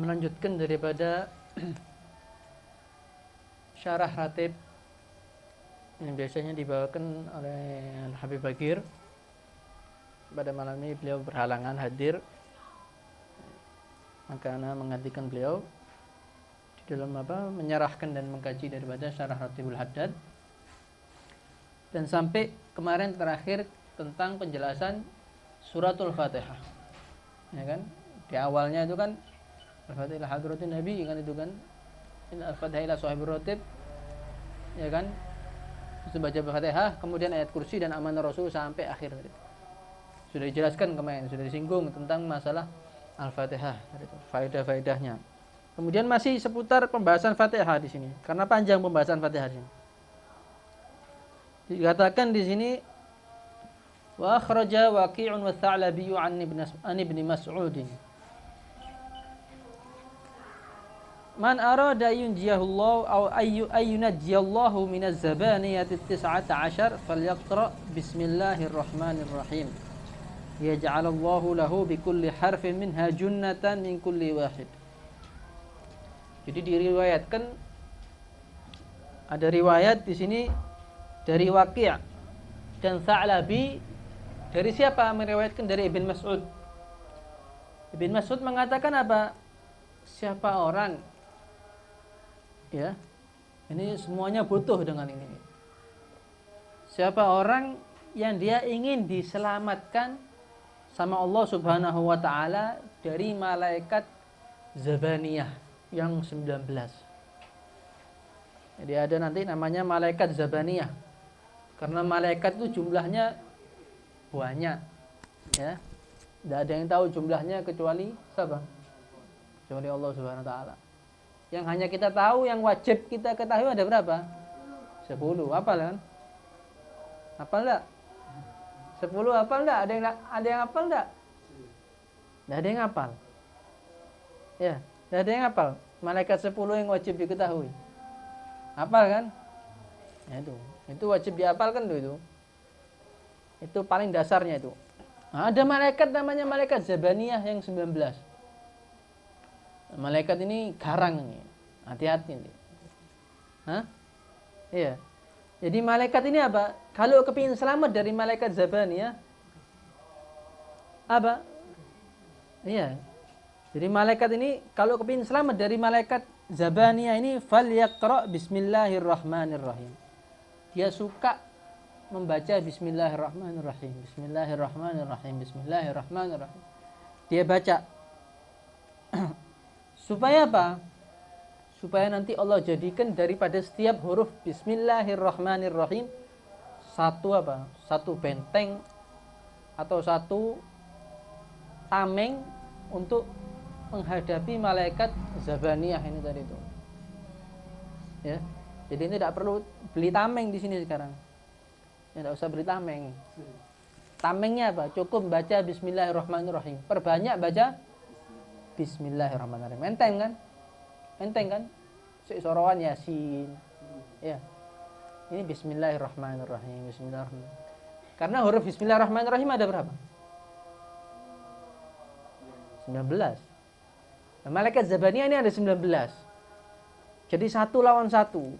melanjutkan daripada syarah ratib yang biasanya dibawakan oleh Habib Bagir. Pada malam ini beliau berhalangan hadir, maka ana menggantikan beliau di dalam menyerahkan dan mengkaji daripada syarah Ratibul Haddad. Dan sampai kemarin terakhir tentang penjelasan suratul Fatihah, ya kan? Di awalnya itu kan Al-Fatihah hadratin Nabi, kan itu kan Al-Fatihah ila sahibir ratib, ya kan? Itu baca Al-Fatihah, kemudian ayat kursi dan amanah Rasul sampai akhir tadi. Sudah dijelaskan kemarin, sudah disinggung tentang masalah Al-Fatihah, faedah-faedahnya. Kemudian masih seputar pembahasan Fatihah di sini, karena panjang pembahasan Fatihah ini. Dikatakan di sini wa akhraja Waqi'un wa Tha'labi an ibn Mas'ud. Man arada yunjiyahullahu aw ayyunajjiyallahu minaz zabaniyati 19 falyaqra bismillahirrahmanirrahim. Yaj'alallahu lahu bikulli harfin minha junnatan min kulli wahid. Jadi diriwayatkan, ada riwayat di sini dari Waqi' dan Tha'labi. Dari siapa meriwayatkan? Dari Ibn Mas'ud. Ibn Mas'ud mengatakan apa? Siapa orang, ya, ini semuanya butuh dengan ini. Siapa orang yang dia ingin diselamatkan sama Allah Subhanahu wa ta'ala dari malaikat Zabaniyah yang 19. Jadi ada nanti namanya malaikat Zabaniyah, karena malaikat itu jumlahnya banyak, ya. Tidak ada yang tahu jumlahnya kecuali siapa? Kecuali Allah Subhanahu wa ta'ala. Yang hanya kita tahu, yang wajib kita ketahui ada berapa? 10. Hafal kan? Hafal enggak? 10 hafal enggak? Ada yang hafal enggak? Enggak ada yang hafal. Ya, enggak ada yang hafal. Malaikat 10 yang wajib diketahui. Hafal kan? Ya, itu wajib dihafalkan itu. Itu paling dasarnya itu. Nah, ada malaikat namanya malaikat Zabaniyah yang 19. Malaikat ini garang nih. Hati-hati nih. Hah? Iya. Jadi malaikat ini apa? Kalau kepingin selamat dari malaikat Zabaniyah, apa? Iya. Jadi malaikat ini kalau kepingin selamat dari malaikat Zabaniyah ini, falyaqra bismillahirrahmanirrahim. Dia suka membaca bismillahirrahmanirrahim, bismillahirrahmanirrahim, bismillahirrahmanirrahim. Dia baca. Supaya apa? Supaya nanti Allah jadikan daripada setiap huruf bismillahirrahmanirrahim satu apa? Satu benteng atau satu tameng untuk menghadapi malaikat Zabaniyah ini tadi itu. Ya. Jadi ini tidak perlu beli tameng di sini sekarang. Tidak usah beli tameng. Tamengnya apa? Cukup baca bismillahirrahmanirrahim. Perbanyak baca bismillahirrahmanirrahim. Enteng kan? Enteng kan? Sorowan Yasin. Ya. Ini bismillahirrahmanirrahim. Bismillahirrahmanirrahim. Karena huruf bismillahirrahmanirrahim ada berapa? 19. Nah, malaikat Zabaniyah ini ada 19. Jadi satu lawan satu.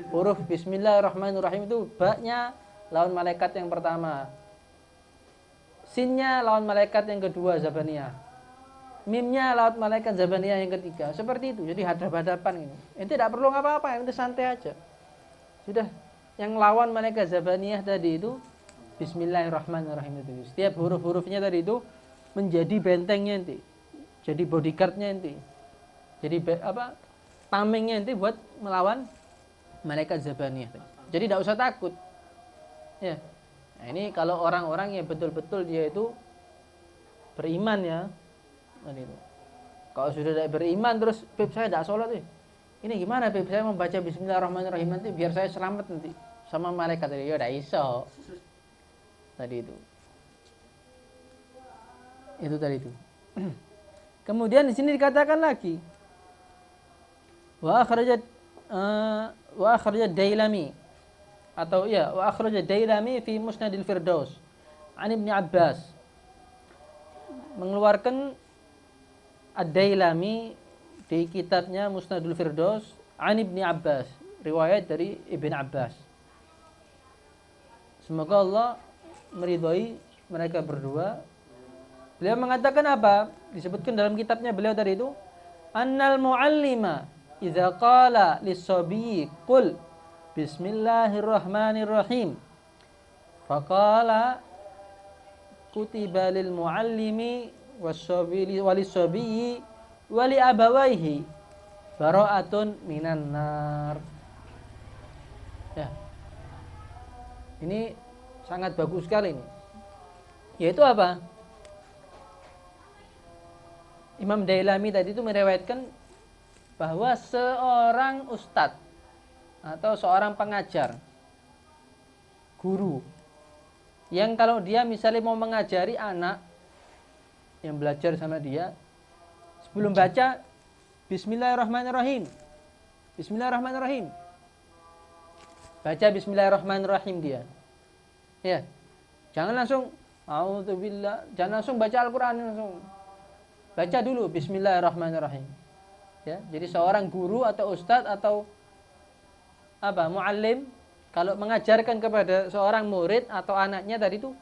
Huruf bismillahirrahmanirrahim itu baknya lawan malaikat yang pertama. Sinnya lawan malaikat yang kedua Zabaniyah. Mimnya lawan malaikat Zabaniyah yang ketiga. Seperti itu. Jadi hadap-hadapan ini. Itu tidak perlu apa-apa, itu santai aja. Sudah. Yang lawan malaikat Zabaniyah tadi itu bismillahirrahmanirrahim itu. Setiap huruf-hurufnya tadi itu menjadi bentengnya nanti. Jadi bodyguardnya nanti. Jadi apa? Tamengnya nanti buat melawan malaikat Zabaniyah. Jadi tidak usah takut. Ya. Nah, ini kalau orang-orang yang betul-betul dia itu beriman ya. Nah, itu. Kalau sudah tidak beriman terus, Beb saya tidak sholat nih. Ini gimana Beb, saya membaca bismillahirrahmanirrahim nanti biar saya selamat nanti sama malaikat tadi. Ya udah iso. Tadi itu. Itu tadi itu. Kemudian di sini dikatakan lagi wa akhrajat Dailami atau ya wa akhrajat Dailami fi Musnadil Firdaus an Ibnu Abbas, mengeluarkan Ad-Dailami di kitabnya Musnadul Firdaus an Ibni Abbas, riwayat dari Ibn Abbas. Semoga Allah meridhai mereka berdua. Beliau mengatakan apa? Disebutkan dalam kitabnya beliau tadi itu, annal muallima idza qala lis-sabiyyi qul bismillahirrahmanirrahim faqala kutiba lil muallimi was-sabiyyi walis-sabiyyi wa li abawayhi bara'atun minan nar. Ya. Ini sangat bagus sekali ini. Yaitu apa? Imam Dailami tadi itu meriwayatkan bahwa seorang ustadz atau seorang pengajar, guru, yang kalau dia misalnya mau mengajari anak yang belajar sama dia, sebelum baca Bismillahirrahmanirrahim, Bismillahirrahmanirrahim, baca Bismillahirrahmanirrahim dia, ya, jangan langsung A'udzubillah, jangan langsung baca Al-Quran langsung. Baca dulu Bismillahirrahmanirrahim. Ya, jadi seorang guru atau ustadz atau apa, muallim, kalau mengajarkan kepada seorang murid atau anaknya tadi itu,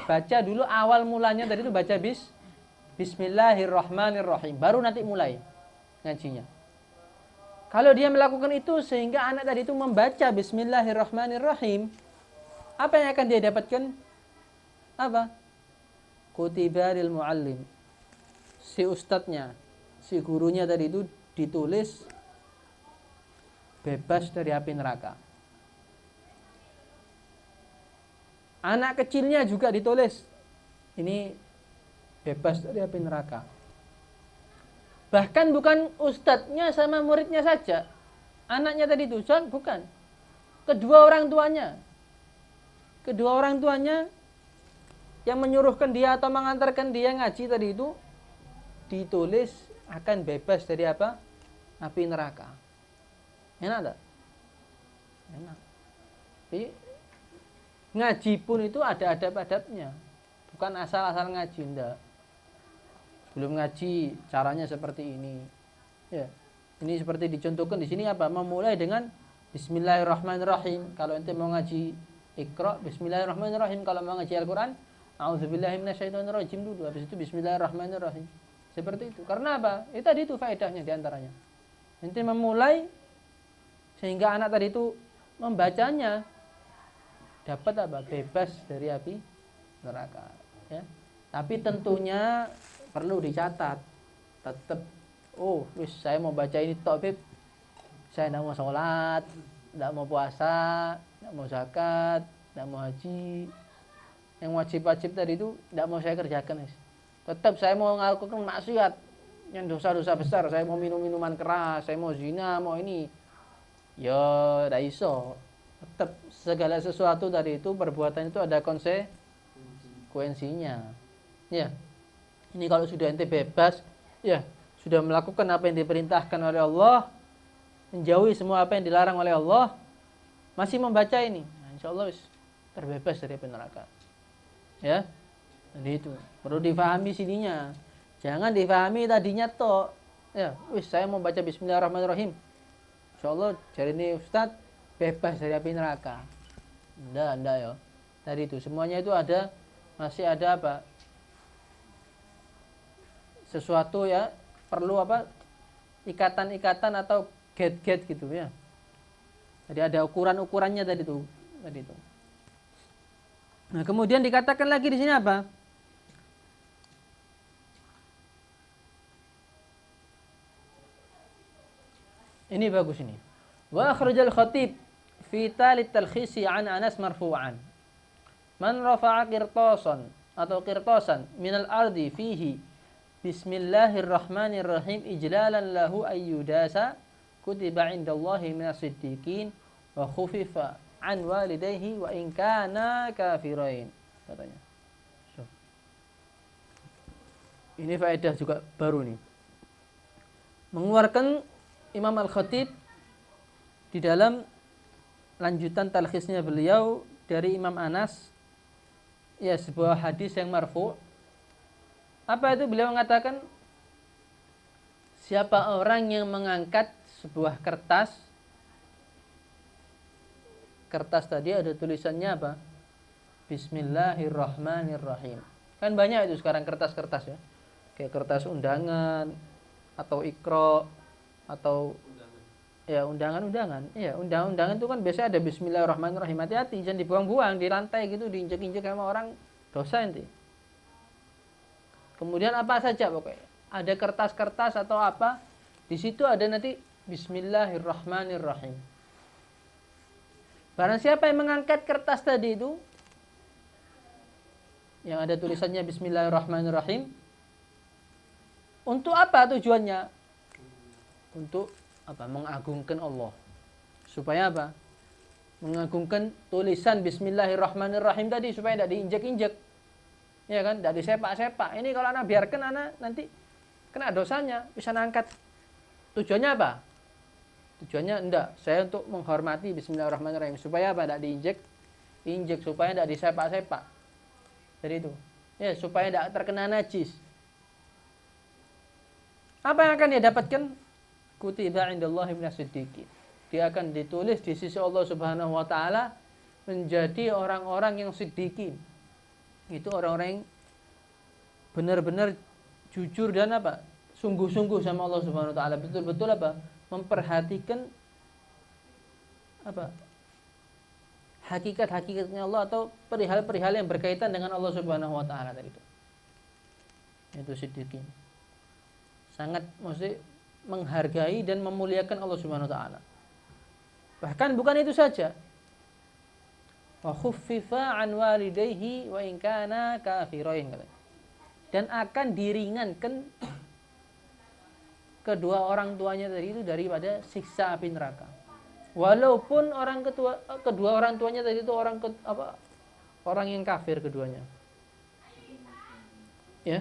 baca dulu awal mulanya tadi itu baca Bismillahirrahmanirrahim, baru nanti mulai ngajinya. Kalau dia melakukan itu sehingga anak tadi itu membaca Bismillahirrahmanirrahim, apa yang akan dia dapatkan? Apa? Kutiba lil muallim, si ustadznya, si gurunya tadi itu ditulis bebas dari api neraka. Anak kecilnya juga ditulis ini bebas dari api neraka. Bahkan bukan ustadznya sama muridnya saja, anaknya tadi itu, bukan, kedua orang tuanya yang menyuruhkan dia atau mengantarkan dia ngaji tadi itu ditulis akan bebas dari apa? Api neraka. Enak tak? Enak. Jadi ngaji pun itu ada adab-adabnya. Bukan asal-asal ngaji, enggak. Sebelum ngaji caranya seperti ini. Ya. Ini seperti dicontohkan di sini apa? Memulai dengan Bismillahirrahmanirrahim. Kalau ente mau ngaji Iqra, Bismillahirrahmanirrahim. Kalau mau ngaji Al-Quran, A'udzubillahi minasyaitonirrajim dulu. Habis itu Bismillahirrahmanirrahim. Seperti itu. Karena apa? Itu tadi itu faedahnya diantaranya. Ente memulai sehingga anak tadi itu membacanya dapat apa? Bebas dari api neraka. Ya. Tapi tentunya perlu dicatat. Tetap, saya mau baca ini tok, Beb. Saya tidak mau sholat, tidak mau puasa, tidak mau zakat, tidak mau haji. Yang wajib-wajib tadi itu tidak mau saya kerjakan. Tetap saya mau melakukan maksiat yang dosa-dosa besar. Saya mau minum minuman keras, saya mau zina, mau ini. Ya, tidak iso. Tetap segala sesuatu tadi itu, perbuatan itu ada konsekuensinya. Ya. Ini kalau sudah ente bebas, ya, sudah melakukan apa yang diperintahkan oleh Allah, menjauhi semua apa yang dilarang oleh Allah, masih membaca ini, nah, insya Allah terbebas dari neraka. Ya, jadi itu perlu difahami sininya. Jangan difahami tadinya toh. Ya, saya mau baca Bismillahirrahmanirrahim. Insya Allah jadi ini Ustadz bebas dari api neraka. Enggak ya. Tadi itu semuanya itu ada, masih ada apa? Sesuatu ya, perlu apa? Ikatan-ikatan atau get gitu ya. Jadi ada ukuran-ukurannya tadi itu. Nah, kemudian dikatakan lagi di sini apa? Ini bagus ini. Wa akhrajal khatib fi talit talkhisi an Anas marfu'an. Man rafa'a qirtasan atau qirtasan minal ardi fihi Bismillahirrahmanirrahim ijlalan lahu ayyudasa kutiba indallahi minas siddiqin wa khufifa an walidayhi wa in kana kafirain, katanya. So. Ini faedah juga baru nih. Mengeluarkan Imam Al-Khatib di dalam lanjutan talkhisnya beliau dari Imam Anas, ya, sebuah hadis yang marfu'. Apa itu? Beliau mengatakan siapa orang yang mengangkat sebuah kertas tadi ada tulisannya apa? Bismillahirrahmanirrahim. Kan banyak itu sekarang kertas-kertas ya. Kayak kertas undangan atau ikro atau ya undangan-undangan. Ya, undangan itu kan biasanya ada bismillahirrahmanirrahim. Hati-hati jangan dibuang-buang di lantai gitu, diinjek-injek sama orang, dosa nanti. Kemudian apa saja pokoknya. Ada kertas-kertas atau apa, di situ ada nanti bismillahirrahmanirrahim. Barang siapa yang mengangkat kertas tadi itu yang ada tulisannya bismillahirrahmanirrahim, untuk apa tujuannya? Untuk apa? Mengagungkan Allah. Supaya apa? Mengagungkan tulisan bismillahirrahmanirrahim tadi supaya tidak diinjek-injek. Ya kan? Tidak disepak-sepak. Ini kalau anak biarkan anak nanti kena dosanya, bisa ngangkat. Tujuannya apa? Tujuannya enggak, saya untuk menghormati bismillahirrahmanirrahim supaya apa? Tidak diinjek, supaya tidak disepak-sepak. Jadi itu. Ya, supaya tidak terkena najis. Apa yang akan dia dapatkan? Kutiba indallahi minas siddiqin. Dia akan ditulis di sisi Allah Subhanahu wa taala menjadi orang-orang yang siddiqin. Itu orang-orang yang benar-benar jujur dan apa? Sungguh-sungguh sama Allah Subhanahu wa taala, betul-betul apa? Memperhatikan apa? Hakikat-hakikatnya Allah atau perihal-perihal yang berkaitan dengan Allah Subhanahu wa taala tadi itu. Itu siddiqin. Sangat mesti menghargai dan memuliakan Allah Subhanahu wa taala. Bahkan bukan itu saja. Wa khuffifa an walidayhi wa in kana kafirain. Dan akan diringankan kedua orang tuanya tadi itu daripada siksa api neraka. Walaupun kedua orang tuanya tadi itu orang yang kafir keduanya. Ya.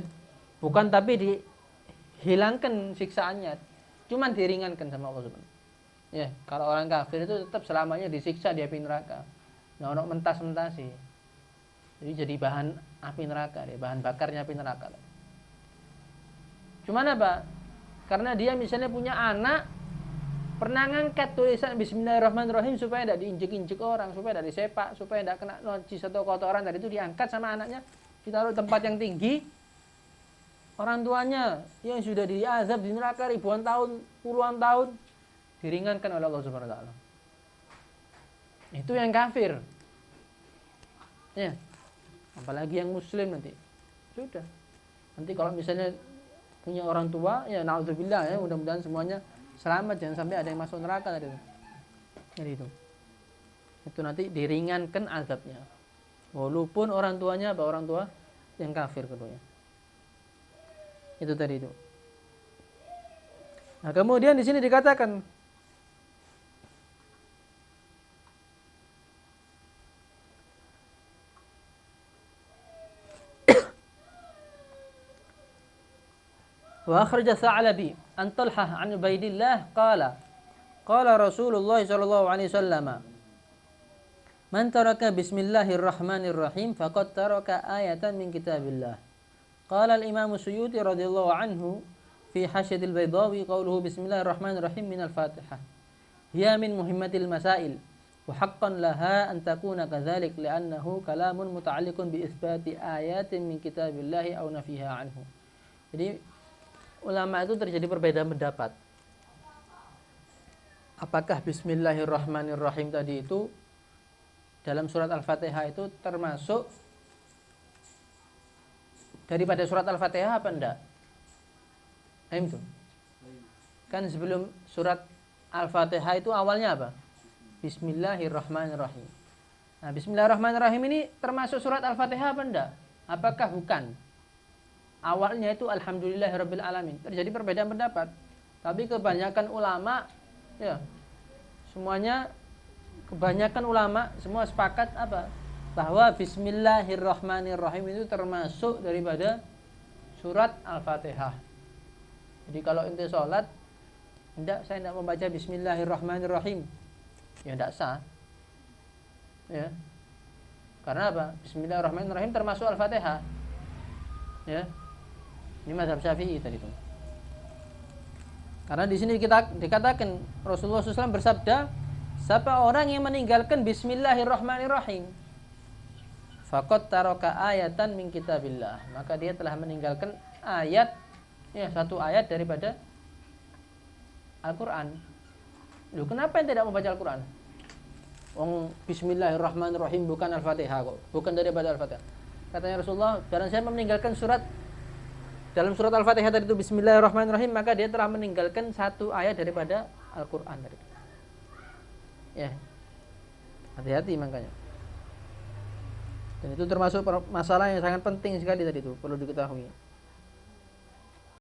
Bukan tapi dihilangkan siksaannya, cuman diringankan sama Allah Subhanahu. Ya, kalau orang kafir itu tetap selamanya disiksa di api neraka. Nah, ono mentas-mentasi. Jadi jadi bahan api neraka deh, bahan bakarnya api neraka. Cuman apa? Karena dia misalnya punya anak pernah ngangkat tulisan bismillahirrahmanirrahim supaya tidak diinjek-injek orang, supaya tidak disepak, supaya tidak kena najis atau kotoran, tadi itu diangkat sama anaknya, ditaruh tempat yang tinggi. Orang tuanya yang sudah diazab di neraka ribuan tahun, puluhan tahun, diringankan oleh Allah Subhanahu wa taala. Itu yang kafir. Ya. Apalagi yang muslim nanti. Sudah. Nanti kalau misalnya punya orang tua, ya naudzubillah ya, mudah-mudahan semuanya selamat, jangan sampai ada yang masuk neraka tadi. Jadi itu. Itu nanti diringankan azabnya. Walaupun orang tuanya orang tua yang kafir keduanya. Itu tadi itu. Nah, kemudian di sini dikatakan wa akhraja Sa'labi an Talhah an Ubaidillah qala Rasulullah sallallahu alaihi wasallam man taraka bismillahirrahmanirrahim faqad taraka ayatan min kitabillah. Qala al-Imam Suyuti radhiyallahu anhu fi Hasyadil Baydawi qawluhu bismillahirrahmanirrahim min al-Fatihah hiya min muhimmatil masail wa haqqan laha an takuna kadzalik li'annahu kalamun muta'alliqun bi itsbati ayatin min kitabillah aw nafiha anhu. Jadi ulama itu terjadi perbedaan pendapat. Apakah bismillahirrahmanirrahim tadi itu dalam surat Al-Fatihah itu termasuk daripada surat Al-Fatihah apa enggak? Itu. Kan sebelum surat Al-Fatihah itu awalnya apa? Bismillahirrahmanirrahim. Nah, bismillahirrahmanirrahim ini termasuk surat Al-Fatihah apa enggak? Apakah bukan? Awalnya itu alhamdulillahirabbil alamin. Terjadi perbedaan pendapat. Tapi kebanyakan ulama ya kebanyakan ulama semua sepakat apa? Bahwa bismillahirrahmanirrahim itu termasuk daripada surat Al-Fatihah. Jadi kalau ente sholat, saya tidak membaca bismillahirrahmanirrahim, ya tidak sah. Ya. Karena apa? Bismillahirrahmanirrahim termasuk Al-Fatihah. Ya. Ini mazhab Syafi'i tadi itu. Karena di sini kita dikatakan Rasulullah SAW bersabda, siapa orang yang meninggalkan Bismillahirrahmanirrahim, faqad taraka ayatan min kitabillah, maka dia telah meninggalkan ayat, ya satu ayat daripada Al-Quran. Loh, kenapa yang tidak membaca Al-Quran? Bismillahirrahmanirrahim bukan Al-Fatihah kok, bukan daripada Al-Fatihah. Katanya Rasulullah, barang siapa meninggalkan surat dalam surat Al-Fatihah tadi itu Bismillahirrahmanirrahim, maka dia telah meninggalkan satu ayat daripada Al-Quran tadi. Ya, hati-hati makanya. Dan itu termasuk masalah yang sangat penting sekali tadi itu, perlu diketahui.